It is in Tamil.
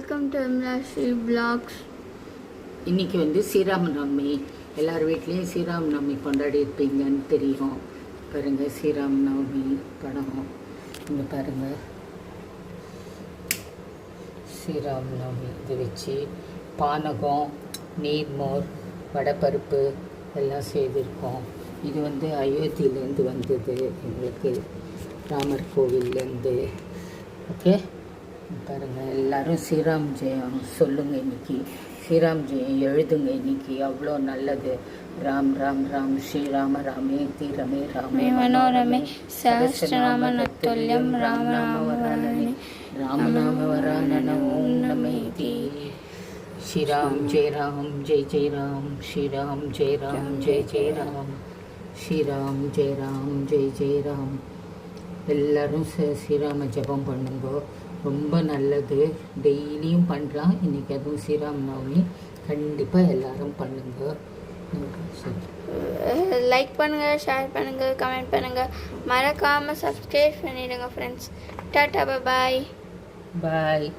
Welcome to எம்ராசி blocks. இன்றைக்கி வந்து ஸ்ரீராமநவமி. எல்லார் வீட்லேயும் ஸ்ரீராமநவமி கொண்டாடி இருப்பீங்கன்னு தெரியும். பாருங்கள், ஸ்ரீராமநவமி படம் இங்கே பாருங்கள். ஸ்ரீராமநவமி இது வச்சு பானகம், நீர்மோர், வடைப்பருப்பு எல்லாம் செய்திருக்கோம். இது வந்து அயோத்தியிலேருந்து வந்தது எங்களுக்கு, ராமர் கோவில்லேருந்து. ஓகே, பாருங்கள், எல்லோரும் ஸ்ரீராம் ஜெயம் சொல்லுங்கள். இன்றைக்கி ஸ்ரீராம் ஜெயம் எழுதுங்க. இன்றைக்கி அவ்வளோ நல்லது. ராம் ராம் ராம் ஸ்ரீராம ராமே தீரமே ராமே மனோரமே சஹஸ்ரநாம நத்துல்யம் ராமநாமவரானனே ராமநாமவரானன ஓம் நமேதி. ஸ்ரீராம் ஜெய ராம் ஜெய் ஜெய் ராம், ஸ்ரீராம் ஜெய ராம் ஜெய் ஜெய் ராம், ஸ்ரீராம் ஜெய ராம் ஜெய் ஜெய் ராம். எல்லோரும் ஸ்ரீராம ஜெபம் பண்ணுங்க, ரொம்ப நல்லது. டெய்லியும் பண்ணலாம். இன்றைக்கி அதுவும் ஸ்ரீராமநவமி, கண்டிப்பாக எல்லோரும் பண்ணுங்க. லைக் பண்ணுங்கள், ஷேர் பண்ணுங்கள், கமெண்ட் பண்ணுங்கள், மறக்காமல் சப்ஸ்கிரைப் பண்ணிடுங்க ஃப்ரெண்ட்ஸ். டாட்டா, பாய் பாய்.